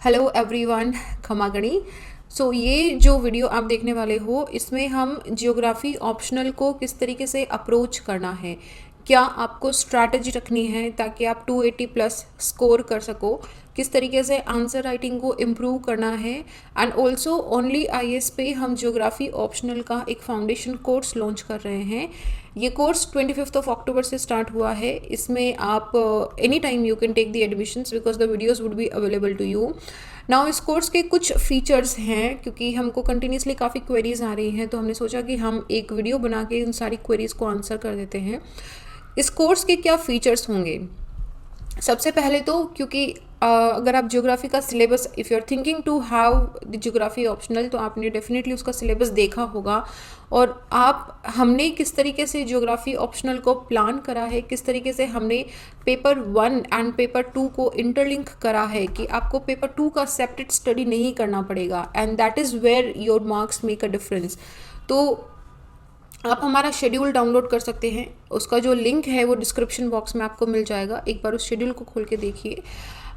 Hello everyone, खमागणी। सो ये जो video आप देखने वाले हो इसमें हम जियोग्राफी ऑप्शनल को किस तरीके से अप्रोच करना है, क्या आपको स्ट्रैटेजी रखनी है ताकि आप 280 प्लस स्कोर कर सको, किस तरीके से आंसर राइटिंग को इम्प्रूव करना है। एंड ऑल्सो ओनली आईएएस पे हम जियोग्राफी ऑप्शनल का एक फाउंडेशन कोर्स लॉन्च कर रहे हैं। ये कोर्स 25 अक्टूबर से स्टार्ट हुआ है। इसमें आप any time you can take the admissions because the videos would be available to you now. इस कोर्स के कुछ फीचर्स हैं, क्योंकि हमको कंटिन्यूसली काफ़ी क्वेरीज आ रही हैं, तो हमने सोचा कि हम एक वीडियो बना के उन सारी क्वेरीज को आंसर कर देते हैं। इस कोर्स के क्या फीचर्स होंगे? सबसे पहले तो क्योंकि अगर आप ज्योग्राफी का syllabus, if you are thinking to have the geography optional, तो आपने डेफिनेटली उसका सिलेबस देखा होगा। और हमने किस तरीके से ज्योग्राफी ऑप्शनल को प्लान करा है, किस तरीके से हमने पेपर 1 एंड पेपर 2 को इंटरलिंक करा है कि आपको पेपर 2 का सेपरेट स्टडी नहीं करना पड़ेगा, and that is where your marks make a difference. तो आप हमारा शेड्यूल डाउनलोड कर सकते हैं, उसका जो लिंक है वो डिस्क्रिप्शन बॉक्स में आपको मिल जाएगा। एक बार उस शेड्यूल को खोल के देखिए।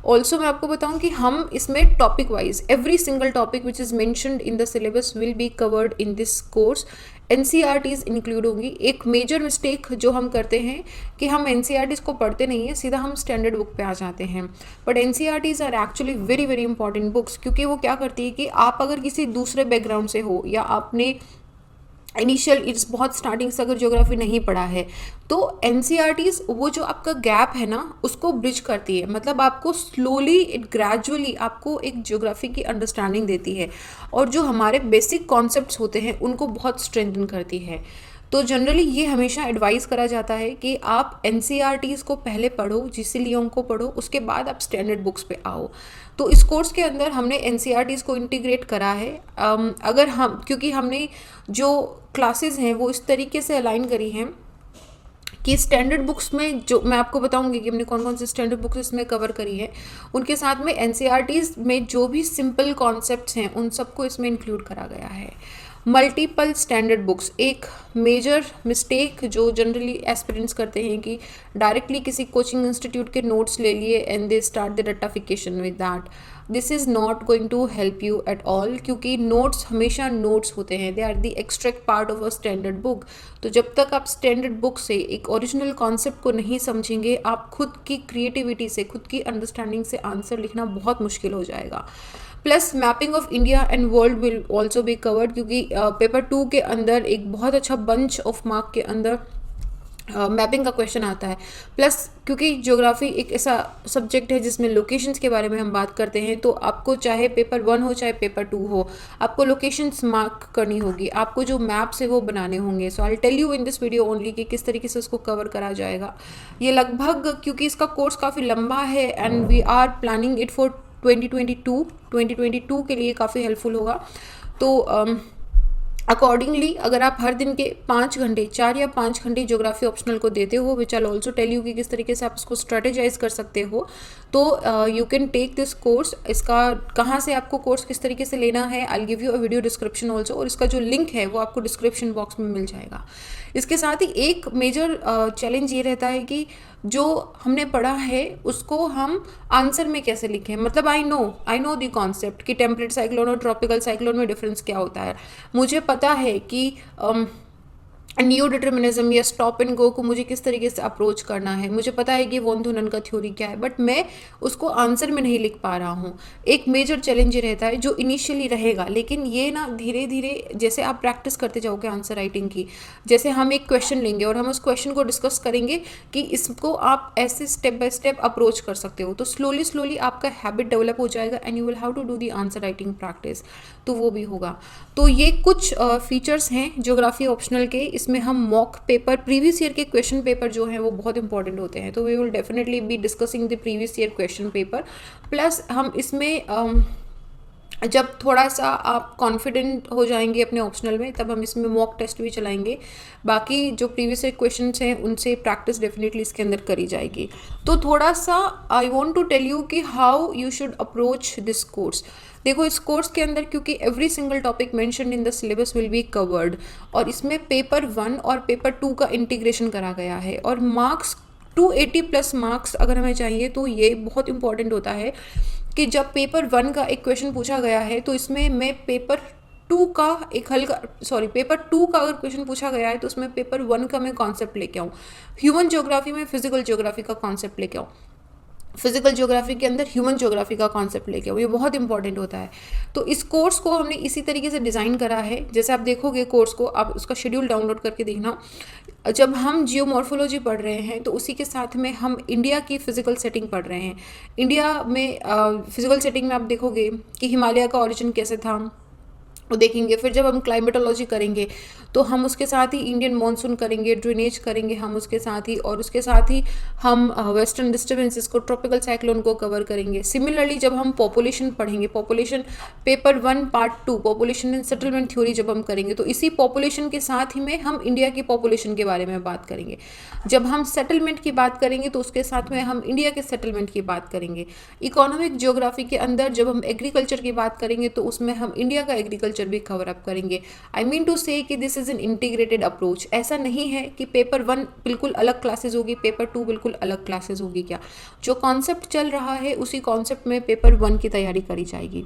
ऑल्सो मैं आपको बताऊं कि हम इसमें topic wise every single topic which is mentioned in the syllabus will be covered in this course. NCERTs include होंगी। एक मेजर मिस्टेक जो हम करते हैं कि हम एनसीईआरटीज़ को पढ़ते नहीं हैं, सीधा हम स्टैंडर्ड बुक पे आ जाते हैं। But NCERTs are actually very very important books, क्योंकि वो क्या करती है कि आप अगर किसी दूसरे बैकग्राउंड से हो या आपने इनिशियल इट्स बहुत स्टार्टिंग से अगर ज्योग्राफी नहीं पढ़ा है, तो एनसीईआरटीज़ वो जो आपका गैप है ना उसको ब्रिज करती है। मतलब आपको स्लोली इट ग्रेजुअली आपको एक ज्योग्राफी की अंडरस्टैंडिंग देती है, और जो हमारे बेसिक कॉन्सेप्ट्स होते हैं उनको बहुत स्ट्रेंथन करती है। तो जनरली ये हमेशा एडवाइस करा जाता है कि आप एनसीईआरटीज़ को पहले पढ़ो, जीसीलियों को पढ़ो, उसके बाद आप स्टैंडर्ड बुक्स पे आओ। तो इस कोर्स के अंदर हमने एनसीईआरटीज़ को इंटीग्रेट करा है। अगर हम, क्योंकि हमने जो क्लासेस हैं वो इस तरीके से अलाइन करी हैं कि स्टैंडर्ड बुक्स में, जो मैं आपको बताऊंगी कि हमने कौन कौन से स्टैंडर्ड बुक्स इसमें कवर करी है, उनके साथ में एनसीईआरटीज़ में जो भी सिंपल कॉन्सेप्ट्स हैं उन सबको इसमें इंक्लूड करा गया है। मल्टीपल स्टैंडर्ड बुक्स, एक मेजर मिस्टेक जो जनरली एस्पिरेंट्स करते हैं कि डायरेक्टली किसी कोचिंग इंस्टीट्यूट के नोट्स ले लिए एंड दे स्टार्ट द रट्टाफिकेशन with that. This is not going to help you at all, क्योंकि नोट्स हमेशा नोट्स होते हैं, they are the extract part of a standard book. तो जब तक आप स्टैंडर्ड बुक से एक ओरिजिनल कॉन्सेप्ट को नहीं समझेंगे, आप खुद की क्रिएटिविटी से, खुद की अंडरस्टैंडिंग से आंसर लिखना बहुत मुश्किल हो जाएगा। Plus mapping of India and world will also be covered, क्योंकि पेपर 2 के अंदर एक बहुत अच्छा बंच ऑफ मार्क के अंदर मैपिंग का क्वेश्चन आता है। प्लस क्योंकि ज्योग्राफी एक ऐसा सब्जेक्ट है जिसमें लोकेशंस के बारे में हम बात करते हैं, तो आपको चाहे पेपर 1 हो चाहे पेपर 2 हो, आपको लोकेशंस मार्क करनी होगी, आपको जो मैप्स है वो बनाने होंगे। So I tell you in this video only कि किस तरीके से उसको कवर करा जाएगा। ये लगभग, क्योंकि इसका कोर्स काफ़ी लंबा है and we are planning it for 2022 के लिए काफ़ी हेल्पफुल होगा। तो अकॉर्डिंगली अगर आप हर दिन के 5 घंटे, 4 या 5 घंटे ज्योग्राफी ऑप्शनल को देते हो, विच आई ऑल्सो टेल यू कि किस तरीके से आप इसको स्ट्रेटेजाइज कर सकते हो, तो you can take this course. इसका कहाँ से आपको कोर्स किस तरीके से लेना है, I give you a video description also, और इसका जो लिंक है वो आपको डिस्क्रिप्शन बॉक्स में मिल जाएगा। इसके साथ ही एक मेजर चैलेंज ये रहता है कि जो हमने पढ़ा है उसको हम आंसर में कैसे लिखें। मतलब आई नो द कॉन्सेप्ट कि टेम्परेट साइक्लोन और ट्रॉपिकल साइक्लोन में डिफरेंस क्या होता है, मुझे पता है कि न्यू डिटर्मिनिज्म या स्टॉप एंड गो को मुझे किस तरीके से अप्रोच करना है, मुझे पता है कि वॉन धुनन का थ्योरी क्या है, बट मैं उसको आंसर में नहीं लिख पा रहा हूँ। एक मेजर चैलेंज ये रहता है जो इनिशियली रहेगा, लेकिन ये ना धीरे धीरे जैसे आप प्रैक्टिस करते जाओगे आंसर राइटिंग की, जैसे हम एक क्वेश्चन लेंगे और हम उस क्वेश्चन को डिस्कस करेंगे कि इसको आप ऐसे स्टेप बाय स्टेप अप्रोच कर सकते हो, तो स्लोली आपका हैबिट डेवलप हो जाएगा and you will how to do the answer writing practice, तो वो भी होगा। तो ये कुछ फीचर्स हैं ज्योग्राफी ऑप्शनल के। इसमें हम मॉक पेपर, प्रीवियस ईयर के क्वेश्चन पेपर जो हैं वो बहुत इंपॉर्टेंट होते हैं, तो we will definitely be discussing the previous year question paper. Plus हम इसमें जब थोड़ा सा आप कॉन्फिडेंट हो जाएंगे अपने ऑप्शनल में, तब हम इसमें मॉक टेस्ट भी चलाएंगे। बाकी जो प्रीवियस ईयर क्वेश्चंस हैं उनसे प्रैक्टिस डेफिनेटली इसके अंदर करी जाएगी। तो थोड़ा सा I want to tell you कि how you should approach this course. देखो, इस कोर्स के अंदर क्योंकि every single topic mentioned in the syllabus will be covered, और इसमें पेपर 1 और पेपर 2 का इंटीग्रेशन करा गया है, और मार्क्स 280 प्लस मार्क्स अगर हमें चाहिए तो ये बहुत इंपॉर्टेंट होता है कि जब पेपर 1 का एक क्वेश्चन पूछा गया है तो इसमें मैं पेपर 2 का पेपर 2 का अगर क्वेश्चन पूछा गया है तो उसमें पेपर 1 का मैं कॉन्सेप्ट लेके आऊँ। ह्यूमन ज्योग्राफी में फिजिकल ज्योग्राफी का कॉन्सेप्ट लेके आऊँ, फिजिकल ज्योग्राफी के अंदर ह्यूमन ज्योग्राफी का कॉन्सेप्ट लेके आओ, ये बहुत इंपॉर्टेंट होता है। तो इस कोर्स को हमने इसी तरीके से डिज़ाइन करा है, जैसे आप देखोगे कोर्स को, आप उसका शेड्यूल डाउनलोड करके देखना। जब हम जियोमॉर्फोलॉजी पढ़ रहे हैं तो उसी के साथ में हम इंडिया की फिजिकल सेटिंग पढ़ रहे हैं। इंडिया में फिजिकल सेटिंग में आप देखोगे कि हिमालय का ओरिजिन कैसे था वो देखेंगे। फिर जब हम क्लाइमेटोलॉजी करेंगे तो हम उसके साथ ही इंडियन मॉनसून करेंगे, ड्रेनेज करेंगे हम उसके साथ ही, और उसके साथ ही हम वेस्टर्न डिस्टर्बेंसेस को, ट्रॉपिकल साइक्लोन को कवर करेंगे। सिमिलरली जब हम पॉपुलेशन पढ़ेंगे, population paper 1 part 2 population and settlement theory जब हम करेंगे तो इसी पॉपुलेशन के साथ ही में हम इंडिया की पॉपुलेशन के बारे में बात करेंगे। जब हम सेटलमेंट की बात करेंगे तो उसके साथ में हम इंडिया के सेटलमेंट की बात करेंगे। इकोनॉमिक ज्योग्राफी के अंदर जब हम एग्रीकल्चर की बात करेंगे तो उसमें हम इंडिया का एग्रीकल्चर भी कवर अप करेंगे। आई मीन टू से कि this is an integrated approach. ऐसा नहीं है कि पेपर 1 बिल्कुल अलग क्लासेस होगी, पेपर 2 बिल्कुल अलग क्लासेस होगी। क्या जो कॉन्सेप्ट चल रहा है उसी कॉन्सेप्ट में पेपर 1 की तैयारी करी जाएगी।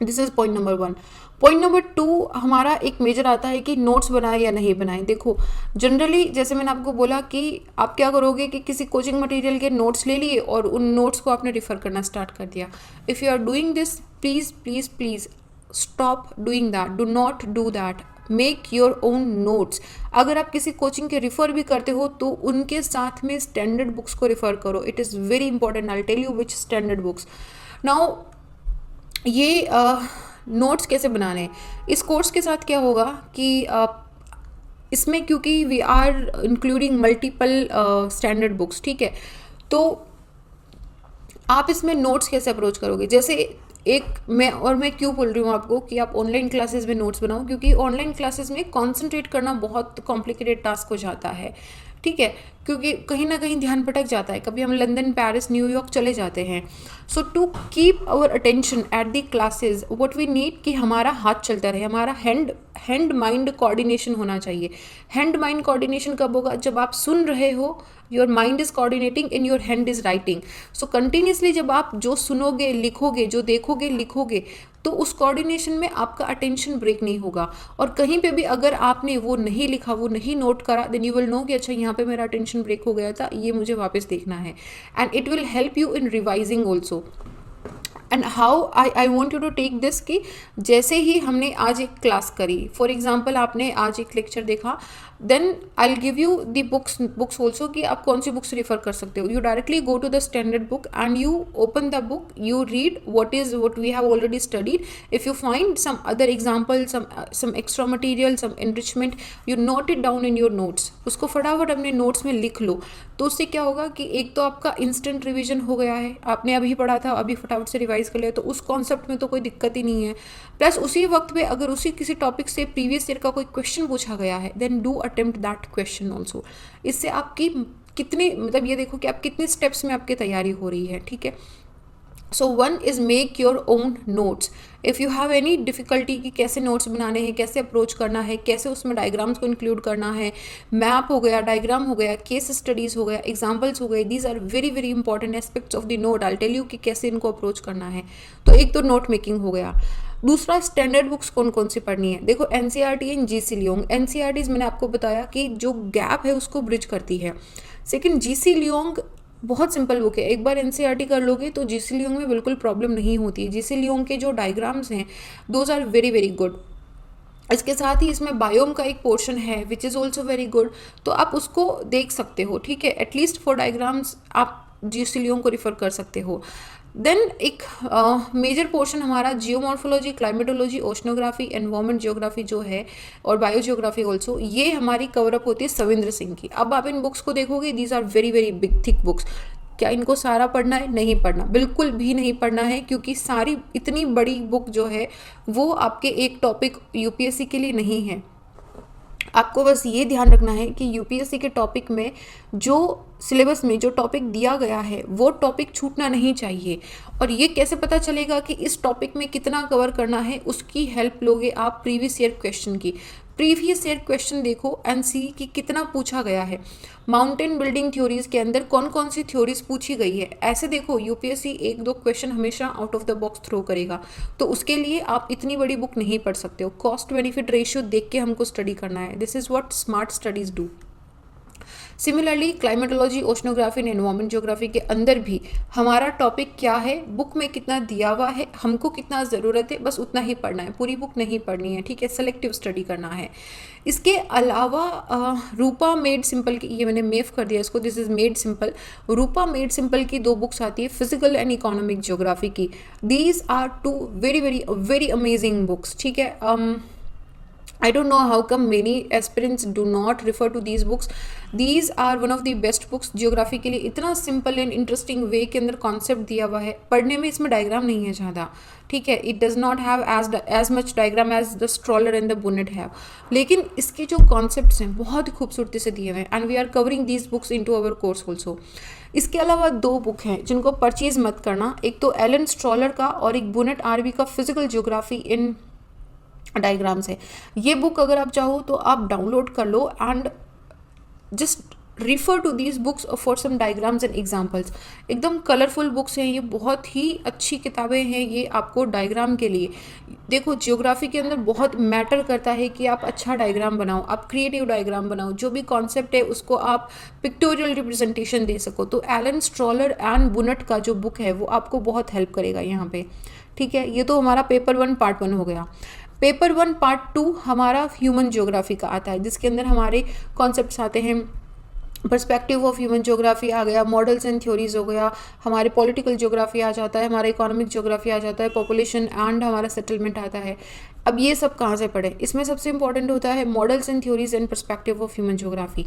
This is point number 1। Point number 2 हमारा एक मेजर आता है कि नोट्स बनाए या नहीं बनाए। देखो जनरली जैसे मैंने आपको बोला कि आप क्या करोगे कि किसी कोचिंग मटेरियल के नोट्स ले लिए और उन नोट्स को आपने रिफर करना स्टार्ट कर दिया। If you are doing this, please please please stop doing that, do not do that, make your own notes. अगर आप किसी कोचिंग के रिफ़र भी करते हो तो उनके साथ में स्टैंडर्ड बुक्स को रिफ़र करो। It is very important. I tell you which standard books. Now ये नोट्स कैसे बनाने हैं इस कोर्स के साथ क्या होगा कि इसमें क्योंकि we are including multiple standard books, ठीक है, तो आप इसमें नोट्स कैसे अप्रोच करोगे। जैसे मैं क्यों बोल रही हूँ आपको कि आप ऑनलाइन क्लासेस में नोट्स बनाओ, क्योंकि ऑनलाइन क्लासेस में कॉन्सेंट्रेट करना बहुत कॉम्प्लिकेटेड टास्क हो जाता है, ठीक है, क्योंकि कहीं ना कहीं ध्यान भटक जाता है। कभी हम लंदन, पेरिस, न्यूयॉर्क चले जाते हैं। So to keep our attention at the classes what we need कि हमारा हाथ चलता रहे, हमारा हैंड माइंड कोऑर्डिनेशन होना चाहिए। हैंड माइंड कोऑर्डिनेशन कब होगा, जब आप सुन रहे हो, your mind is coordinating and your hand is writing. So continuously जब आप जो सुनोगे, लिखोगे, जो देखोगे, लिखोगे, तो उस कोऑर्डिनेशन में आपका अटेंशन ब्रेक नहीं होगा। और कहीं पे भी अगर आपने वो नहीं लिखा, वो नहीं नोट करा, देन यू विल नो कि अच्छा यहाँ पे मेरा अटेंशन ब्रेक हो गया था, ये मुझे वापस देखना है। And it will help you in revising also. And how I want you to take this कि जैसे ही हमने आज एक क्लास करी, फॉर एग्जाम्पल आपने आज एक लेक्चर देखा, then I will give you the books also कि आप कौन सी बुक्स रिफर कर सकते हो। You directly go to the standard book and you open the book, you read what we have already studied. If you find some other example, some extra material, some enrichment, you note it down in your notes. उसको फटाफट अपने notes में लिख लो। तो उससे क्या होगा कि एक तो आपका इंस्टेंट रिवीजन हो गया है, आपने अभी पढ़ा था, अभी फटाफट से रिवाइज कर लिया, तो उस कॉन्सेप्ट में तो कोई दिक्कत ही नहीं है। प्लस उसी वक्त पे अगर उसी किसी टॉपिक से प्रीवियस ईयर का कोई क्वेश्चन पूछा गया है, then do attempt that question also. इससे आपकी कितनी, मतलब ये देखो कि आप कितने स्टेप्स में आपकी तैयारी हो रही है, ठीक है। सो 1 is make your own notes. If you have any difficulty कि कैसे नोट्स बनाने हैं, कैसे अप्रोच करना है, कैसे उसमें डायग्राम्स को इंक्लूड करना है, मैप हो गया, डायग्राम हो गया, केस स्टडीज़ हो गया, एग्जाम्पल्स हो गए, these are very very important aspects of the note. I tell you कि कैसे इनको अप्रोच करना है। तो एक तो नोट मेकिंग हो गया। दूसरा, स्टैंडर्ड बुक्स कौन कौन सी पढ़नी है। देखो NCERT and GC Leong. NCERTs मैंने आपको बताया कि जो गैप है उसको ब्रिज करती है। सेकेंड, जीसी लियोंग बहुत सिंपल बुक है, एक बार एनसीईआरटी कर लोगे तो जीसी लियोंग में बिल्कुल प्रॉब्लम नहीं होती है। जीसी लियोंग के जो डायग्राम्स हैं those are very very good. इसके साथ ही इसमें बायोम का एक पोर्शन है which is also very good, तो आप उसको देख सकते हो, ठीक है। एटलीस्ट फॉर डायग्राम्स आप जीसी लियोंग को रिफ़र कर सकते हो। देन एक मेजर पोर्शन हमारा geomorphology, climatology, oceanography, environment geography जो है, और बायो जियोग्राफी ऑल्सो, ये हमारी कवरअप होती है सविंद्र सिंह की। अब आप इन बुक्स को देखोगे, these are very very big thick books. क्या इनको सारा पढ़ना है? नहीं पढ़ना, बिल्कुल भी नहीं पढ़ना है, क्योंकि सारी इतनी बड़ी बुक जो है वो आपके एक टॉपिक यूपीएससी के लिए नहीं है। आपको बस ये ध्यान रखना है कि यूपीएससी के टॉपिक में जो सिलेबस में जो टॉपिक दिया गया है वो टॉपिक छूटना नहीं चाहिए। और ये कैसे पता चलेगा कि इस टॉपिक में कितना कवर करना है, उसकी हेल्प लोगे आप प्रीवियस ईयर क्वेश्चन की। प्रीवियस ईयर क्वेश्चन देखो एंड सी कि कितना पूछा गया है। माउंटेन बिल्डिंग थ्योरीज के अंदर कौन कौन सी थ्योरीज पूछी गई है, ऐसे देखो यूपीएससी एक दो क्वेश्चन हमेशा out of the box throw करेगा, तो उसके लिए आप इतनी बड़ी बुक नहीं पढ़ सकते हो। कॉस्ट बेनिफिट रेशियो देख के हमको स्टडी करना है। This is what smart studies do. Similarly climatology, oceanography and environment geography के अंदर भी हमारा टॉपिक क्या है, बुक में कितना दिया हुआ है, हमको कितना ज़रूरत है, बस उतना ही पढ़ना है, पूरी बुक नहीं पढ़नी है, ठीक है, सेलेक्टिव स्टडी करना है। इसके अलावा रूपा मेड सिंपल की, ये मैंने मेफ कर दिया इसको, this is made simple. Rupa made simple की 2 बुक्स आती है फिजिकल एंड इकोनॉमिक ज्योग्राफी की। These are 2 very very very amazing books, ठीक है। I don't know how come many aspirants do not refer to these books. These are one of the best books geography के लिए। इतना simple and interesting way के अंदर concept दिया हुआ है, पढ़ने में इसमें डायग्राम नहीं है ज़्यादा, ठीक है। It does not have as much diagram as the Strahler and the Bunnett have, लेकिन इसके जो कॉन्सेप्ट्स हैं बहुत खूबसूरती से दिए हुए हैं, and we are covering these books in to our course also. इसके अलावा 2 बुक हैं जिनको परचेज मत करना, एक तो एलन स्ट्रॉलर का और एक बुनेट आरबी का फिजिकल ज्योग्राफी इन डायग्राम्स है। ये बुक अगर आप चाहो तो आप डाउनलोड कर लो and just refer to these books for some diagrams and examples. एकदम कलरफुल बुक्स हैं ये, बहुत ही अच्छी किताबें हैं ये आपको डायग्राम के लिए। देखो ज्योग्राफी के अंदर बहुत मैटर करता है कि आप अच्छा डायग्राम बनाओ, आप क्रिएटिव डायग्राम बनाओ, जो भी कॉन्सेप्ट है उसको आप पिक्टोरियल रिप्रेजेंटेशन दे सको। तो एलन स्ट्रॉलर एंड बुनेट का जो बुक है वो आपको बहुत हेल्प करेगा यहाँ पे, ठीक है। ये तो हमारा पेपर 1 पार्ट 1 हो गया। पेपर 1 पार्ट 2 हमारा ह्यूमन ज्योग्राफी का आता है, जिसके अंदर हमारे कॉन्सेप्ट्स आते हैं। पर्सपेक्टिव ऑफ ह्यूमन ज्योग्राफी आ गया, मॉडल्स एंड थ्योरीज हो गया, हमारे पॉलिटिकल ज्योग्राफी आ जाता है, हमारा इकोनॉमिक ज्योग्राफी आ जाता है, पॉपुलेशन एंड हमारा सेटलमेंट आता है। अब ये सब कहाँ से पढ़े, इसमें सबसे इंपॉर्टेंट होता है models and theories and perspective of human geography.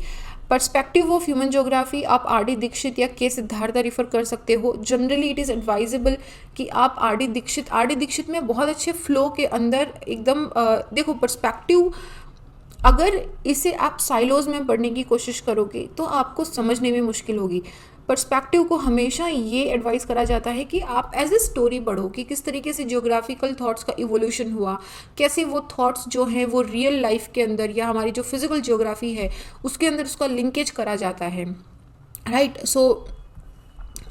Perspective of human geography आप आर.डी. दीक्षित या के सिद्धार्था रिफर कर सकते हो। जनरली इट इज़ एडवाइजेबल कि आप आर.डी. दीक्षित में बहुत अच्छे फ्लो के अंदर एकदम देखो पर्सपेक्टिव, अगर इसे आप साइलोज में पढ़ने की कोशिश करोगे तो आपको समझने में मुश्किल होगी। पर्सपेक्टिव को हमेशा ये एडवाइस करा जाता है कि आप एज ए स्टोरी पढ़ो कि किस तरीके से ज्योग्राफिकल थॉट्स का इवोल्यूशन हुआ, कैसे वो थॉट्स जो हैं वो रियल लाइफ के अंदर या हमारी जो फिजिकल ज्योग्राफी है उसके अंदर उसका लिंकेज करा जाता है, right. So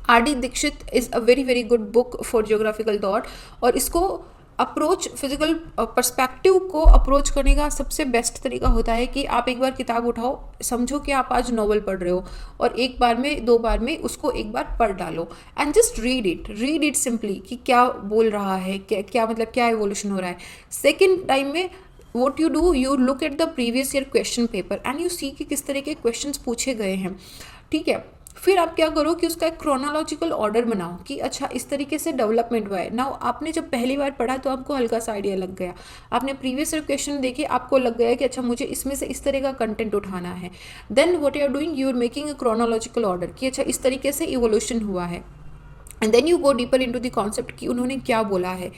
R D. Dikshit is a very very good book for geographical thought, और इसको अप्रोच फिजिकल पर्सपेक्टिव को अप्रोच करने का सबसे बेस्ट तरीका होता है कि आप एक बार किताब उठाओ, समझो कि आप आज नॉवल पढ़ रहे हो, और एक बार में 2 बार में उसको एक बार पढ़ डालो and just read it simply कि क्या बोल रहा है, क्या मतलब क्या इवोल्यूशन हो रहा है। सेकेंड टाइम में what you do, you look at the previous year question paper and you see कि किस तरह के क्वेश्चंस पूछे गए हैं, ठीक है। फिर आप क्या करो कि उसका एक क्रोनोलॉजिकल ऑर्डर बनाओ कि अच्छा इस तरीके से डेवलपमेंट हुआ है। नाउ आपने जब पहली बार पढ़ा तो आपको हल्का सा आइडिया लग गया, आपने प्रीवियस ईयर क्वेश्चन देखे, आपको लग गया कि अच्छा मुझे इसमें से इस तरह का कंटेंट उठाना है। Then what you are doing, you are making a chronological order कि अच्छा इस तरीके से इवोल्यूशन हुआ है, and then you go deeper into the concept कि उन्होंने क्या बोला है।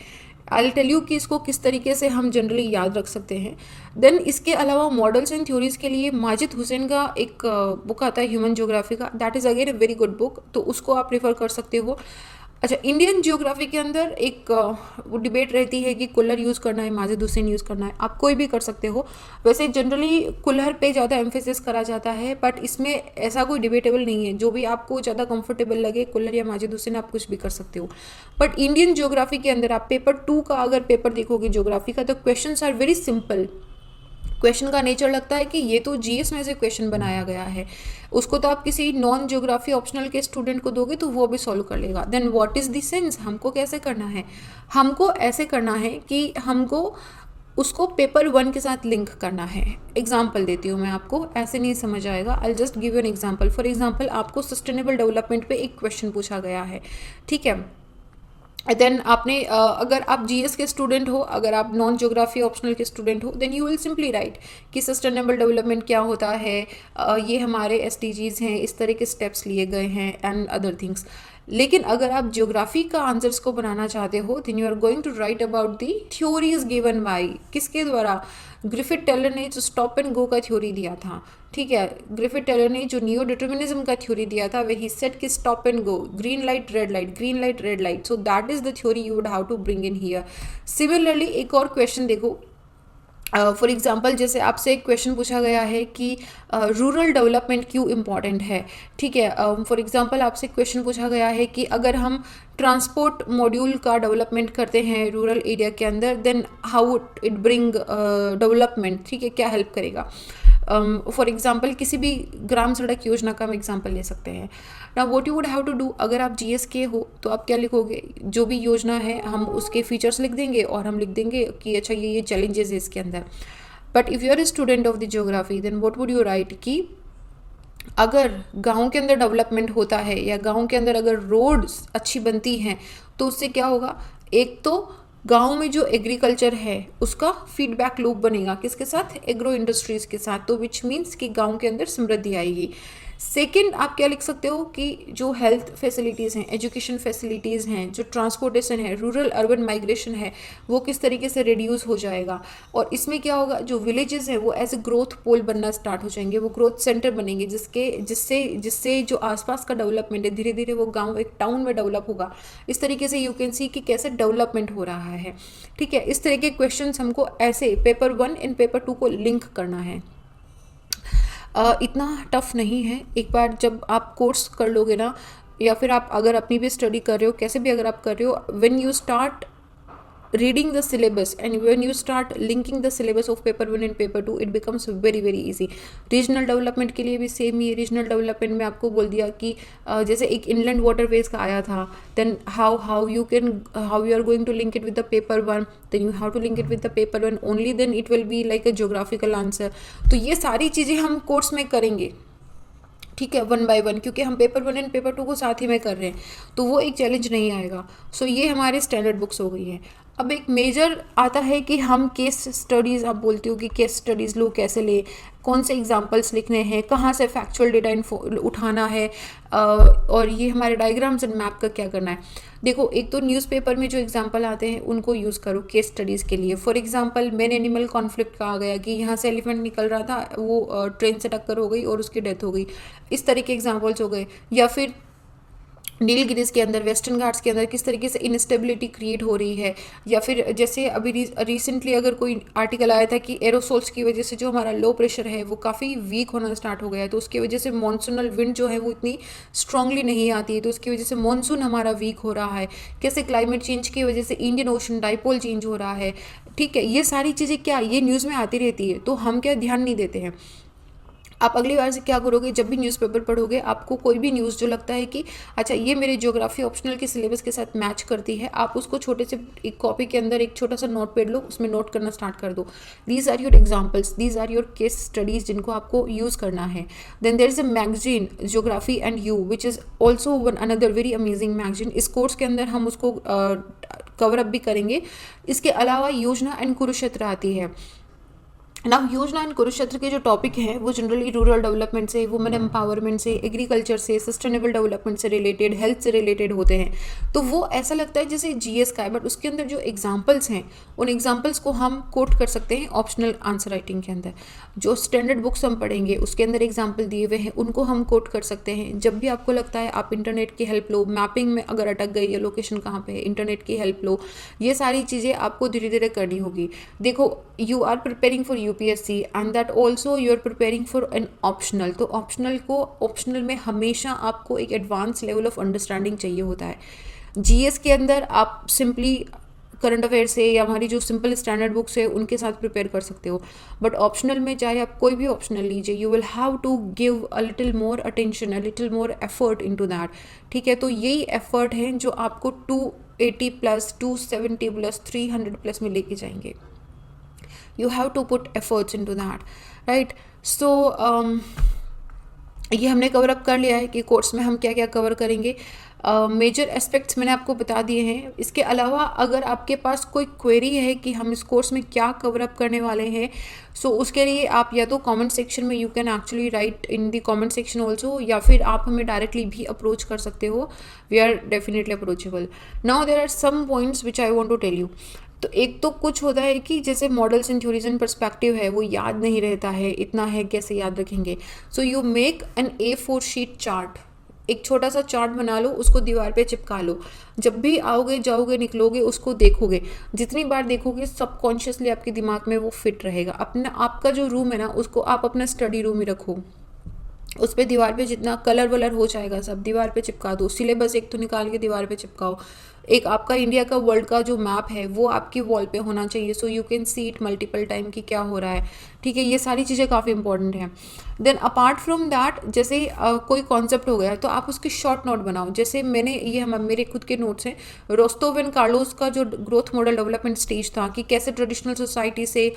आई विल टेल यू कि इसको किस तरीके से हम जनरली याद रख सकते हैं। देन इसके अलावा मॉडल्स एंड थ्योरीज के लिए माजिद हुसैन का एक बुक आता है ह्यूमन ज्योग्राफी का, that is again a very good book, तो उसको आप रेफर कर सकते हो। अच्छा, इंडियन ज्योग्राफी के अंदर एक वो डिबेट रहती है कि कुल्हर यूज़ करना है, माजिद हुसैन यूज़ करना है, आप कोई भी कर सकते हो। वैसे जनरली कुल्हर पे ज़्यादा एम्फेसिस करा जाता है, बट इसमें ऐसा कोई डिबेटेबल नहीं है, जो भी आपको ज़्यादा कंफर्टेबल लगे, कुल्हर या माजिद हुसैन, आप कुछ भी कर सकते हो। बट इंडियन ज्योग्राफी के अंदर आप पेपर 2 का अगर पेपर देखोगे ज्योग्राफी का, तो questions are very simple. Question का नेचर लगता है कि ये तो जीएस में से क्वेश्चन बनाया गया है, उसको तो आप किसी नॉन ज्योग्राफी ऑप्शनल के स्टूडेंट को दोगे तो वो भी सॉल्व कर लेगा। Then what is the sense, हमको कैसे करना है, हमको ऐसे करना है कि हमको उसको पेपर 1 के साथ लिंक करना है। एग्जाम्पल देती हूँ मैं आपको, ऐसे नहीं समझ आएगा, I just give you an example. For example आपको सस्टेनेबल डेवलपमेंट पे एक क्वेश्चन पूछा गया है, ठीक है। देन आपने अगर आप जीएस के स्टूडेंट हो, अगर आप नॉन ज्योग्राफी ऑप्शनल के स्टूडेंट हो, then you will simply write कि सस्टेनेबल डेवलपमेंट क्या होता है, ये हमारे एसडीजीज हैं, इस तरह के स्टेप्स लिए गए हैं एंड अदर थिंग्स। लेकिन अगर आप ज्योग्राफी का आंसर्स को बनाना चाहते हो, then you are going to write about the theories given by, किसके द्वारा, ग्रिफिथ टेलर ने जो स्टॉप एंड गो का थ्योरी दिया था, ठीक है। ग्रिफिथ टेलर ने जो नियो डिटर्मिनिज्म का थ्योरी दिया था, वही सेट कि stop and go, green light red light, green light red light, so that is the theory you would have to bring in here. Similarly एक और क्वेश्चन देखो, फॉर एग्जांपल जैसे आपसे एक क्वेश्चन पूछा गया है कि रूरल डेवलपमेंट क्यों इम्पॉर्टेंट है, ठीक है। फॉर एग्जांपल आपसे क्वेश्चन पूछा गया है कि अगर हम ट्रांसपोर्ट मॉड्यूल का डेवलपमेंट करते हैं रूरल एरिया के अंदर, then how it bring development, ठीक है, क्या हेल्प करेगा। फॉर एग्जांपल किसी भी ग्राम सड़क योजना का हम एग्जांपल ले सकते हैं। ना what you would have to do, अगर आप जीएस के हो तो आप क्या लिखोगे, जो भी योजना है हम उसके फीचर्स लिख देंगे और हम लिख देंगे कि अच्छा ये चैलेंजेस है इसके अंदर। But if you are a student of the geography then what would you write कि अगर गांव के अंदर डेवलपमेंट होता है या गांव के अंदर अगर रोड्स अच्छी बनती हैं तो उससे क्या होगा, एक तो गांव में जो एग्रीकल्चर है उसका फीडबैक लूप बनेगा, किसके साथ, एग्रो इंडस्ट्रीज के साथ, तो विच मीन्स कि गांव के अंदर समृद्धि आएगी। सेकंड आप क्या लिख सकते हो कि जो हेल्थ फैसिलिटीज़ हैं, एजुकेशन फैसिलिटीज़ हैं, जो ट्रांसपोर्टेशन है, रूरल अर्बन माइग्रेशन है, वो किस तरीके से रिड्यूस हो जाएगा। और इसमें क्या होगा, जो विलेजेस हैं वो एज ए ग्रोथ पोल बनना स्टार्ट हो जाएंगे, वो ग्रोथ सेंटर बनेंगे, जिससे जिससे जो आसपास का डेवलपमेंट है धीरे धीरे वो गाँव एक टाउन में डेवलप होगा। इस तरीके से यू कैन सी कि कैसे डेवलपमेंट हो रहा है, ठीक है। इस तरह के क्वेश्चन हमको ऐसे पेपर 1 इन पेपर 2 को लिंक करना है। इतना टफ नहीं है, एक बार जब आप कोर्स कर लोगे ना, या फिर आप अगर अपनी भी स्टडी कर रहे हो, कैसे भी अगर आप कर रहे हो, when you start reading the syllabus and when you start linking the syllabus of paper 1 and paper 2 it becomes very easy। Regional development के लिए भी सेम ही, रीजनल डेवलपमेंट में आपको बोल दिया कि जैसे एक इनलैंड वाटरवेज का आया था, then how you are going to link it with the paper 1, then you have to link it with the paper 1 only, then it will be like a geographical answer. तो ये सारी चीज़ें हम course में करेंगे, ठीक है, 1 बाय 1, क्योंकि हम पेपर 1 एंड पेपर 2 को साथ ही में कर रहे हैं, तो वो एक चैलेंज नहीं आएगा। सो ये हमारे स्टैंडर्ड बुक्स हो गई हैं। अब एक मेजर आता है कि हम केस स्टडीज़, आप बोलते हो कि केस स्टडीज़ लो कैसे ले, कौन से एग्जांपल्स लिखने हैं, कहाँ से फैक्चुअल डेटा उठाना है, और ये हमारे डायग्राम्स एंड मैप का क्या करना है। देखो, एक तो न्यूज़पेपर में जो एग्जांपल आते हैं उनको यूज़ करो केस स्टडीज़ के लिए। For example man animal conflict का आ गया कि यहाँ से एलिफेंट निकल रहा था, वो ट्रेन से टक्कर हो गई और उसकी डेथ हो गई, इस तरह के एग्जाम्पल्स हो गए। या फिर नीलगिरीज के अंदर, वेस्टर्न घाट्स के अंदर किस तरीके से इनस्टेबिलिटी क्रिएट हो रही है। या फिर जैसे अभी रिसेंटली अगर कोई आर्टिकल आया था कि एरोसोल्स की वजह से जो हमारा लो प्रेशर है वो काफ़ी वीक होना स्टार्ट हो गया है, तो उसकी वजह से मॉनसूनल विंड जो है वो इतनी स्ट्रांगली नहीं आती है, तो उसकी वजह से मॉनसून हमारा वीक हो रहा है। कैसे क्लाइमेट चेंज की वजह से इंडियन ओशन डाइपोल चेंज हो रहा है, ठीक है। ये सारी चीज़ें क्या ये न्यूज़ में आती रहती है, तो हम क्या ध्यान नहीं देते हैं। आप अगली बार से क्या करोगे, जब भी न्यूज़पेपर पढ़ोगे आपको कोई भी न्यूज़ जो लगता है कि अच्छा ये मेरे ज्योग्राफी ऑप्शनल के सिलेबस के साथ मैच करती है, आप उसको छोटे से एक कॉपी के अंदर एक छोटा सा नोट पैड लो, उसमें नोट करना स्टार्ट कर दो। These are your examples, these are your case studies जिनको आपको यूज़ करना है। Then there is a magazine geography and you which is also one another very amazing magazine. इस कोर्स के अंदर हम उसको कवर अप भी करेंगे। इसके अलावा योजना एंड कुरुक्षेत्र आती है ना। योजना एंड कुरुक्षेत्र के जो टॉपिक हैं वो जनरली रूरल डेवलपमेंट से, वुमेन एम्पावरमेंट से, एग्रीकल्चर से, सस्टेनेबल डेवलपमेंट से रिलेटेड, हेल्थ से रिलेटेड होते हैं। तो वो ऐसा लगता है जैसे जीएस का है, बट उसके अंदर जो एग्जांपल्स हैं उन एग्जांपल्स को हम कोट कर सकते हैं ऑप्शनल आंसर राइटिंग के अंदर। जो स्टैंडर्ड बुक्स हम पढ़ेंगे उसके अंदर एग्जाम्पल दिए हुए हैं, उनको हम कोट कर सकते हैं। जब भी आपको लगता है आप इंटरनेट की हेल्प लो, मैपिंग में अगर अटक गई है लोकेशन कहाँ पे है, इंटरनेट की हेल्प लो। ये सारी चीज़ें आपको धीरे धीरे करनी होगी। देखो, you are preparing for UPSC and that also you are preparing for an optional. तो ऑप्शनल में हमेशा आपको एक एडवांस लेवल ऑफ अंडरस्टैंडिंग चाहिए होता है। जीएस के अंदर आप सिंपली करंट अफेयर से या हमारी जो सिंपल स्टैंडर्ड बुक्स है उनके साथ प्रिपेयर कर सकते हो, बट ऑप्शनल में चाहे आप कोई भी ऑप्शनल लीजिए, you will have to give a little more attention, a little more effort into that, ठीक है। तो यही एफर्ट है जो आपको 280+, 270+, 300+ में लेके जाएंगे। You have to put efforts into that, right? So ये हमने कवर अप कर लिया है कि कोर्स में हम क्या क्या कवर करेंगे। मेजर एस्पेक्ट्स मैंने आपको बता दिए हैं। इसके अलावा अगर आपके पास कोई क्वेरी है कि हम इस कोर्स में क्या कवर अप करने वाले हैं, सो उसके लिए आप या तो कमेंट सेक्शन में you can actually right in the comment section also, या फिर आप हमें डायरेक्टली भी अप्रोच कर सकते हो। We are definitely approachable. Now there are some points which I want to tell you. तो एक तो कुछ होता है कि जैसे models and theories and perspective है वो याद नहीं रहता है, इतना है कैसे याद रखेंगे। So you make an A4 sheet chart, एक छोटा सा चार्ट बना लो, उसको दीवार पे चिपका लो। जब भी आओगे जाओगे निकलोगे उसको देखोगे, जितनी बार देखोगे सबकॉन्शियसली आपके दिमाग में वो फिट रहेगा। अपना आपका जो रूम है ना उसको आप अपना स्टडी रूम ही रखो, उस पर दीवार पे जितना कलर वलर हो जाएगा सब दीवार पे चिपका दो। सिलेबस एक तो निकाल के दीवार पे चिपकाओ। एक आपका इंडिया का वर्ल्ड का जो मैप है वो आपकी वॉल पे होना चाहिए, so you can see it multiple time कि क्या हो रहा है। ठीक है, ये सारी चीज़ें काफ़ी इंपॉर्टेंट हैं। देन अपार्ट फ्रॉम दैट, जैसे कोई कॉन्सेप्ट हो गया तो आप उसके शॉर्ट नोट बनाओ। जैसे मैंने ये हम मेरे खुद के नोट्स हैं, रोस्टोव एंड कार्लोस का जो ग्रोथ मॉडल डेवलपमेंट स्टेज था कि कैसे ट्रेडिशनल सोसाइटी से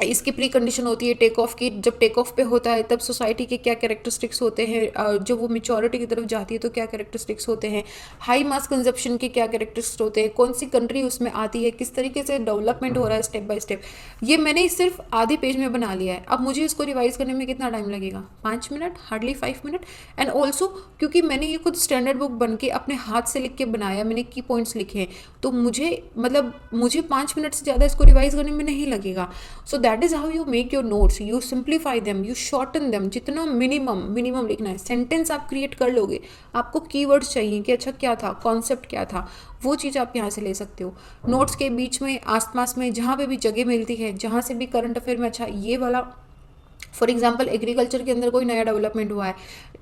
इसकी प्री कंडीशन होती है टेक ऑफ की, जब टेक ऑफ पे होता है तब सोसाइटी के क्या कैरेक्टरिस्टिक्स होते हैं, जब वो मेच्योरिटी की तरफ जाती है तो क्या कैरेक्टरिस्टिक्स होते हैं, हाई मास कंजप्शन के क्या कैरेक्टरिस्टिक्स होते हैं, कौन सी कंट्री उसमें आती है, किस तरीके से डेवलपमेंट हो रहा है स्टेप बाय स्टेप। ये मैंने सिर्फ आधे पेज में बना लिया है। अब मुझे इसको रिवाइज करने में कितना टाइम लगेगा? 5 minute, hardly 5 minute. And also क्योंकि मैंने ये खुद स्टैंडर्ड बुक बन के अपने हाथ से लिख के बनाया, मैंने की पॉइंट्स लिखे हैं, तो मुझे 5 मिनट से ज़्यादा इसको रिवाइज करने में नहीं लगेगा। सो that is how you make your notes, you simplify them, you shorten them. जितना मिनिमम लिखना है, सेंटेंस आप क्रिएट कर लोगे। आपको कीवर्ड्स चाहिए कि अच्छा क्या था, कॉन्सेप्ट क्या था, वो चीज़ आप यहाँ से ले सकते हो। नोट्स के बीच में आसपास में जहाँ पे भी जगह मिलती है, जहाँ से भी करंट अफेयर में अच्छा ये वाला, फॉर एग्जाम्पल एग्रीकल्चर के अंदर कोई नया डेवलपमेंट हुआ है,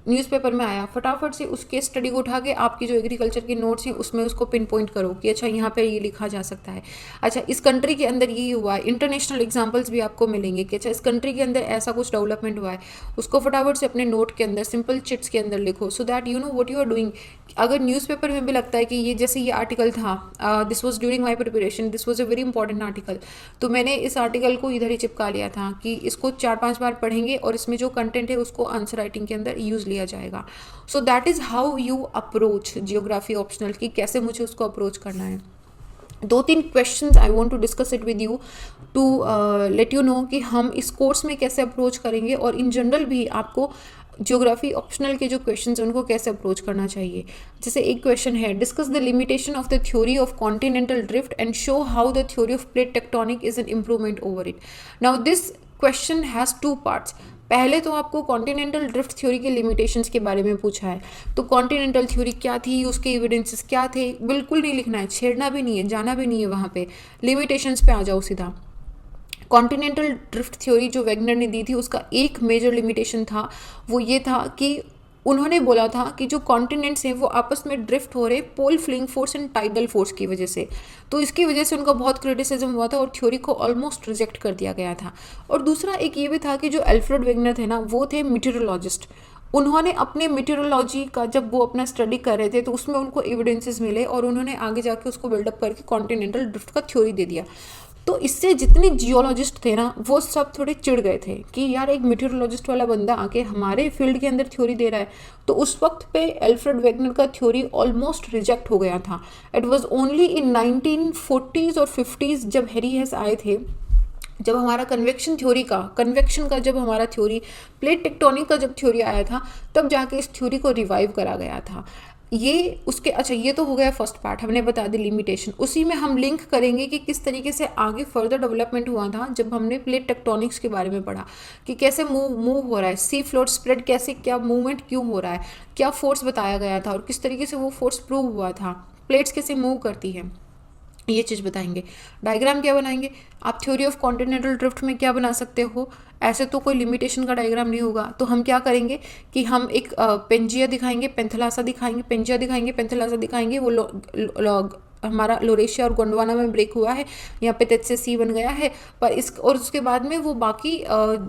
न्यूज़पेपर में आया, फटाफट से उसके स्टडी को उठा के आपकी जो एग्रीकल्चर के नोट्स हैं उसमें उसको पिन पॉइंट करो कि अच्छा यहाँ पे ये लिखा जा सकता है। अच्छा इस कंट्री के अंदर ये हुआ है, इंटरनेशनल एग्जांपल्स भी आपको मिलेंगे कि अच्छा इस कंट्री के अंदर ऐसा कुछ डेवलपमेंट हुआ है, उसको फटाफट से अपने नोट के अंदर सिंपल चिट्स के अंदर लिखो, so that you know what you are doing. अगर न्यूज़पेपर में भी लगता है कि ये जैसे ये आर्टिकल था, this was during my preparation, this was a very important article, तो मैंने इस आर्टिकल को इधर ही चिपका लिया था कि इसको 4-5 बार पढ़ेंगे और इसमें जो कंटेंट है उसको आंसर राइटिंग के अंदर यूज़ लिया जाएगा। So that is how you approach geography optional, की कैसे मुझे उसको अप्रोच करना है। 2-3 questions I want to discuss it with you to let you know कि हम इस कोर्स में कैसे अप्रोच करेंगे, और इन जनरल भी आपको ज्योग्राफी ऑप्शनल के जो क्वेश्चंस हैं उनको कैसे अप्रोच करना चाहिए। जैसे एक क्वेश्चन है, discuss the limitation of the theory of continental drift and show how the theory of plate tectonic is an improvement over it. Now this question has 2 parts. पहले तो आपको कॉन्टिनेंटल ड्रिफ्ट थ्योरी के limitations के बारे में पूछा है, तो कॉन्टिनेंटल थ्योरी क्या थी, उसके एविडेंसेस क्या थे, बिल्कुल नहीं लिखना है, छेड़ना भी नहीं है, जाना भी नहीं है वहाँ पे, लिमिटेशंस पे आ जाओ सीधा। कॉन्टिनेंटल ड्रिफ्ट थ्योरी जो वेगनर ने दी थी उसका एक मेजर लिमिटेशन था, वो ये था कि उन्होंने बोला था कि जो कॉन्टिनेंट्स हैं वो आपस में ड्रिफ्ट हो रहे pole fleeing force and tidal force की वजह से, तो इसकी वजह से उनका बहुत क्रिटिसिज्म हुआ था और थ्योरी को ऑलमोस्ट रिजेक्ट कर दिया गया था। और दूसरा एक ये भी था कि जो अल्फ्रेड वेगनर थे ना, वो थे मीटेरोलॉजिस्ट। उन्होंने अपने मीटेरोलॉजी का जब वो अपना स्टडी कर रहे थे तो उसमें उनको एविडेंसेस मिले और उन्होंने आगे जाके उसको बिल्डअप करके कॉन्टिनेंटल ड्रिफ्ट का थ्योरी दे दिया। तो इससे जितने जियोलॉजिस्ट थे ना वो सब थोड़े चिढ़ गए थे कि यार एक मीटेरोलॉजिस्ट वाला बंदा आके हमारे फील्ड के अंदर थ्योरी दे रहा है। तो उस वक्त पे अल्फ्रेड वेगनर का थ्योरी ऑलमोस्ट रिजेक्ट हो गया था। It was only in 1940s और 50s जब हैरी हेस आए थे, जब हमारा कन्वेक्शन का जब हमारा थ्योरी, प्लेट टेक्टोनिक का जब थ्योरी आया था, तब जाके इस थ्योरी को रिवाइव करा गया था। ये उसके अच्छा ये तो हो गया फर्स्ट पार्ट, हमने बता दी लिमिटेशन। उसी में हम लिंक करेंगे कि किस तरीके से आगे फर्दर डेवलपमेंट हुआ था जब हमने प्लेट टेक्टोनिक्स के बारे में पढ़ा कि कैसे मूव हो रहा है, सी फ्लोर स्प्रेड कैसे, क्या मूवमेंट क्यों हो रहा है, क्या फोर्स बताया गया था और किस तरीके से वो फोर्स प्रूव हुआ था, प्लेट्स कैसे मूव करती है, ये चीज़ बताएंगे। डायग्राम क्या बनाएंगे, आप थ्योरी ऑफ कॉन्टिनेंटल ड्रिफ्ट में क्या बना सकते हो, ऐसे तो कोई लिमिटेशन का डायग्राम नहीं होगा, तो हम क्या करेंगे कि हम एक पेंजिया दिखाएंगे, पेंथलासा दिखाएंगे, पेंजिया दिखाएंगे, पेंथलासा दिखाएंगे, वो हमारा लोरेशिया और गोंडवाना में ब्रेक हुआ है, यहाँ पे तेज से सी बन गया है, पर इस और उसके बाद में वो बाकी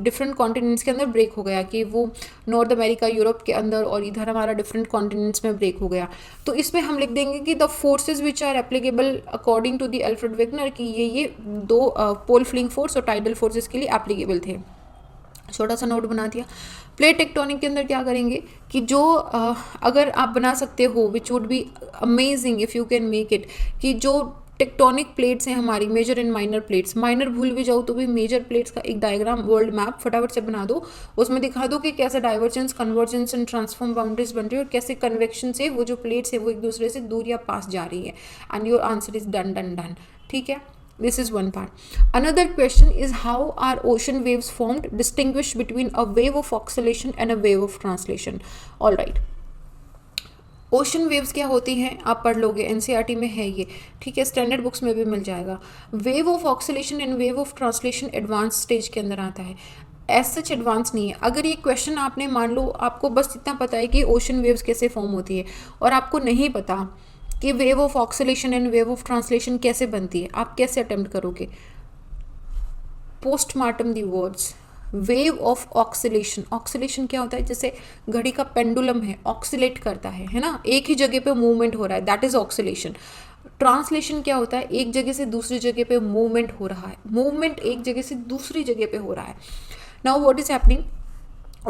डिफरेंट कॉन्टिनेंट्स के अंदर ब्रेक हो गया कि वो नॉर्थ अमेरिका, यूरोप के अंदर, और इधर हमारा डिफरेंट कॉन्टिनेंट्स में ब्रेक हो गया। तो इसमें हम लिख देंगे कि the forces which are applicable according to the Alfred Wegener, कि ये 2 पोल फ्लिंग फोर्स और टाइडल फोर्सेज के लिए एप्लीकेबल थे। छोटा सा नोट बना दिया। प्लेट टेक्टोनिक के अंदर क्या करेंगे कि जो अगर आप बना सकते हो, which would be amazing if you can make it, कि जो टेक्टोनिक प्लेट्स हैं हमारी, major and minor plates, minor भूल भी जाओ तो भी मेजर प्लेट्स का एक डायग्राम, वर्ल्ड मैप फटाफट से बना दो, उसमें दिखा दो कि कैसे divergence, convergence and transform boundaries बन रही है और कैसे कन्वेक्शन से वो जो प्लेट्स है वो एक दूसरे से दूर या पास जा रही है, and your answer is done done done. ठीक है, this is one part. Another question is how are ocean waves formed, distinguish between a wave of oscillation and a wave of translation. All right, ocean waves क्या होती हैं आप पढ़ लोगे, NCERT में है ये, ठीक है, स्टैंडर्ड बुक्स में भी मिल जाएगा। Wave of oscillation and wave of translation advance stage के अंदर आता है, एज सच एडवांस नहीं है। अगर ये क्वेश्चन आपने मान लो आपको बस इतना पता है कि ओशन वेव्स कैसे फॉर्म होती है और आपको नहीं पता कि wave of oscillation and wave of translation कैसे बनती है, आप कैसे अटेम्प्ट करोगे? Postmortem the words, wave of oscillation. Oscillation क्या होता है? जैसे घड़ी का पेंडुलम है, ऑक्सीलेट करता है ना, एक ही जगह पे मूवमेंट हो रहा है, दैट इज ऑक्सीलेशन। ट्रांसलेशन क्या होता है? एक जगह से दूसरी जगह पे मूवमेंट हो रहा है, मूवमेंट एक जगह से दूसरी जगह पे हो रहा है। Now what is happening?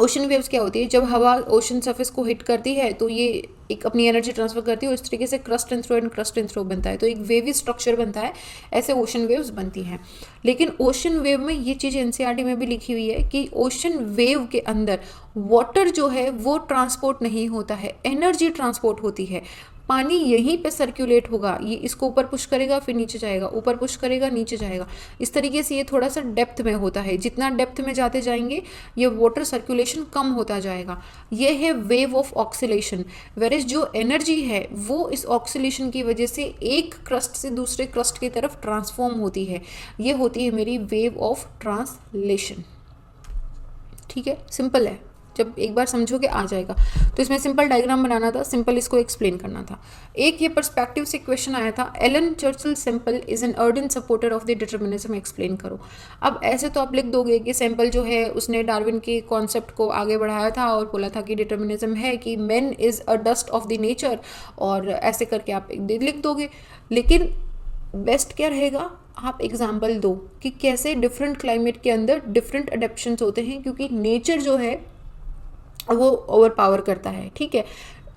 Ocean waves क्या होती है? जब हवा ओशन सरफेस को हिट करती है तो ये एक अपनी एनर्जी ट्रांसफर करती है और इस तरीके से crust and throw and crust and throw बनता है, तो एक वेवी स्ट्रक्चर बनता है, ऐसे ओशन वेव्स बनती हैं। लेकिन ओशन वेव में ये चीज़ एनसीईआरटी में भी लिखी हुई है कि ओशन वेव के अंदर वाटर जो है वो ट्रांसपोर्ट नहीं होता है, एनर्जी ट्रांसपोर्ट होती है। पानी यहीं पे सर्कुलेट होगा, ये इसको ऊपर पुश करेगा फिर नीचे जाएगा, ऊपर पुश करेगा नीचे जाएगा, इस तरीके से ये थोड़ा सा डेप्थ में होता है। जितना डेप्थ में जाते जाएंगे ये वाटर सर्कुलेशन कम होता जाएगा, ये है वेव ऑफ ऑक्सीलेशन। वेरेज जो एनर्जी है वो इस ऑक्सीलेशन की वजह से एक क्रस्ट से दूसरे क्रस्ट की तरफ ट्रांसफॉर्म होती है, ये होती है मेरी वेव ऑफ ट्रांसलेशन। ठीक है, सिंपल है, जब एक बार समझोगे आ जाएगा। तो इसमें सिंपल डायग्राम बनाना था, सिंपल इसको एक्सप्लेन करना था। एक ये पर्सपेक्टिव से क्वेश्चन आया था, Ellen Churchill Semple is an ardent supporter of the determinism, explain करो। अब ऐसे तो आप लिख दोगे कि सैंपल जो है उसने डार्विन के कॉन्सेप्ट को आगे बढ़ाया था और बोला था कि डिटर्मिनिज्म है कि man is a dust of the nature, और ऐसे करके आप लिख दोगे। लेकिन बेस्ट क्या रहेगा, आप एग्जाम्पल दो कि कैसे डिफरेंट क्लाइमेट के अंदर डिफरेंट अडेप्शंस होते हैं, क्योंकि नेचर जो है वो ओवर पावर करता है। ठीक है,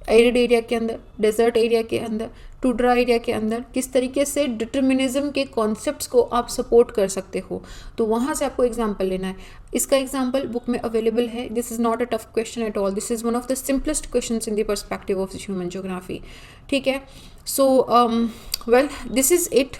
एरिड एरिया के अंदर, डेजर्ट एरिया के अंदर, टुड्रा एरिया के अंदर किस तरीके से डिटर्मिनिज्म के कॉन्सेप्ट्स को आप सपोर्ट कर सकते हो, तो वहाँ से आपको एग्जांपल लेना है। इसका एग्जांपल बुक में अवेलेबल है। This is not a tough question at all, this is one of the simplest questions in the perspective of human geography. ठीक है, so well this is it.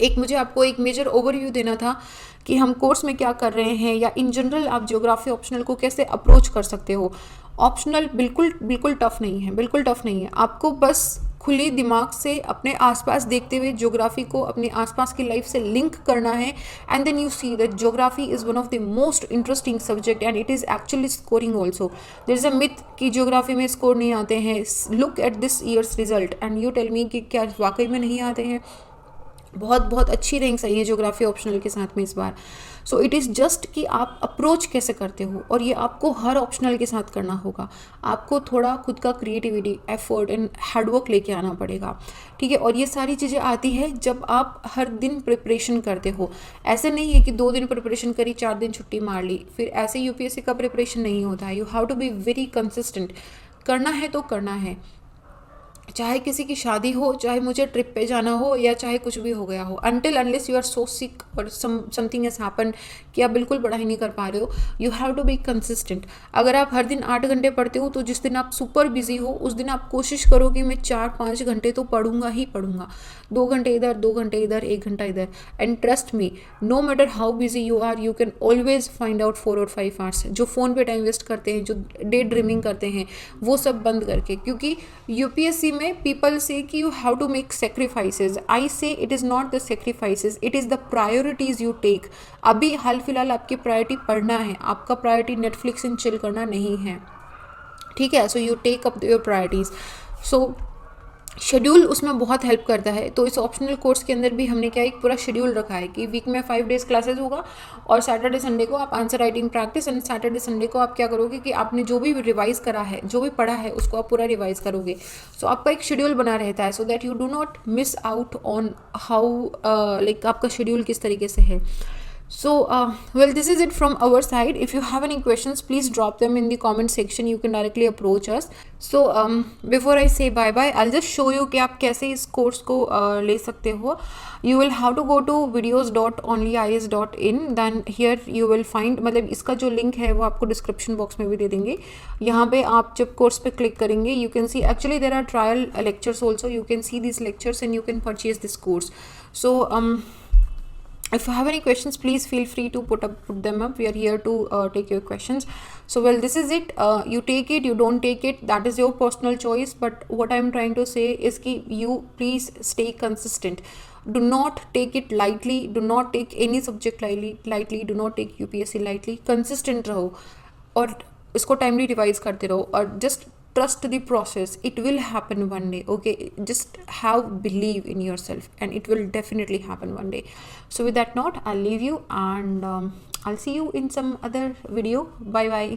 एक मुझे आपको एक मेजर ओवरव्यू देना था कि हम कोर्स में क्या कर रहे हैं, या इन जनरल आप ज्योग्राफी ऑप्शनल को कैसे अप्रोच कर सकते हो। ऑप्शनल बिल्कुल टफ नहीं है, बिल्कुल टफ नहीं है। आपको बस खुली दिमाग से अपने आसपास देखते हुए ज्योग्राफी को अपने आसपास की लाइफ से लिंक करना है, and then you see that geography is one of the most interesting subject and it is actually scoring also. There is a myth कि ज्योग्राफी में स्कोर नहीं आते हैं। Look at this year's result and you tell me कि क्या वाकई में नहीं आते हैं। बहुत अच्छी रैंक्स आई है ज्योग्राफी ऑप्शनल के साथ में इस बार। सो इट इज़ जस्ट कि आप अप्रोच कैसे करते हो, और ये आपको हर ऑप्शनल के साथ करना होगा। आपको थोड़ा खुद का क्रिएटिविटी, एफर्ट एंड हार्डवर्क लेके आना पड़ेगा। ठीक है, और ये सारी चीज़ें आती है जब आप हर दिन प्रिपरेशन करते हो। ऐसे नहीं है कि 2 दिन प्रिपरेशन करी 4 दिन छुट्टी मार ली, फिर ऐसे यूपीएससी का प्रिपरेशन नहीं होता है। You have to be very consistent. करना है तो करना है, चाहे किसी की शादी हो, चाहे मुझे ट्रिप पे जाना हो, या चाहे कुछ भी हो गया हो, until unless you are so sick और समथिंग हैज़ हैपन कि आप बिल्कुल पढ़ाई नहीं कर पा रहे हो, you have to be consistent. अगर आप हर दिन 8 घंटे पढ़ते हो तो जिस दिन आप सुपर बिजी हो उस दिन आप कोशिश करो कि मैं 4-5 घंटे तो पढ़ूंगा ही पढ़ूंगा। 2 घंटे इधर, 2 घंटे इधर, 1 घंटा इधर, and trust me, no matter how busy you are, you can always find out 4 और 5 आवर्स। जो फ़ोन पे टाइम वेस्ट करते हैं, जो डे ड्रीमिंग करते हैं, वो सब बंद करके, क्योंकि यूपीएससी में पीपल से कि you have to make sacrifices. I say it is not the sacrifices, it is the priorities you take. अभी हाल फिलहाल आपकी प्रायोरिटी पढ़ना है, आपका प्रायोरिटी नेटफ्लिक्स एंड चिल करना नहीं है। ठीक है, so you take up your priorities. So schedule उसमें बहुत हेल्प करता है। तो इस ऑप्शनल कोर्स के अंदर भी हमने क्या एक पूरा शेड्यूल रखा है कि वीक में 5 डेज़ क्लासेस होगा, और सैटरडे संडे को आप answer writing practice, and Saturday Sunday को आप क्या करोगे कि आपने जो भी रिवाइज करा है, जो भी पढ़ा है, उसको आप पूरा रिवाइज करोगे। सो आपका एक शेड्यूल बना रहता है, सो that you do not miss out on how like आपका शेड्यूल किस तरीके से है। So, well, this is it from our side. If you have any questions, please drop them in the comment section. You can directly approach us. So, before I say bye-bye, I'll just show you कि आप कैसे इस course को ले सकते हो. You will have to go to videos.onlyis.in. Then here you will find, मतलब इसका जो लिंक है वो आपको डिस्क्रिप्शन बॉक्स में भी दे देंगे। यहाँ पे आप जब कोर्स पे क्लिक करेंगे, you can see actually there are trial lectures also. You can see these lectures and you can purchase this course. So, If you have any questions, please feel free to put them up. We are here to take your questions. So well, this is it. You take it, you don't take it, that is your personal choice. But what I'm trying to say is ki you please stay consistent. Do not take it lightly, do not take any subject lightly, do not take UPSC lightly. Consistent रहो और इसको timely revise करते रहो और just trust the process. It will happen one day. Okay, just have believe in yourself and it will definitely happen one day. So with that note, I'll leave you and I'll see you in some other video. Bye bye.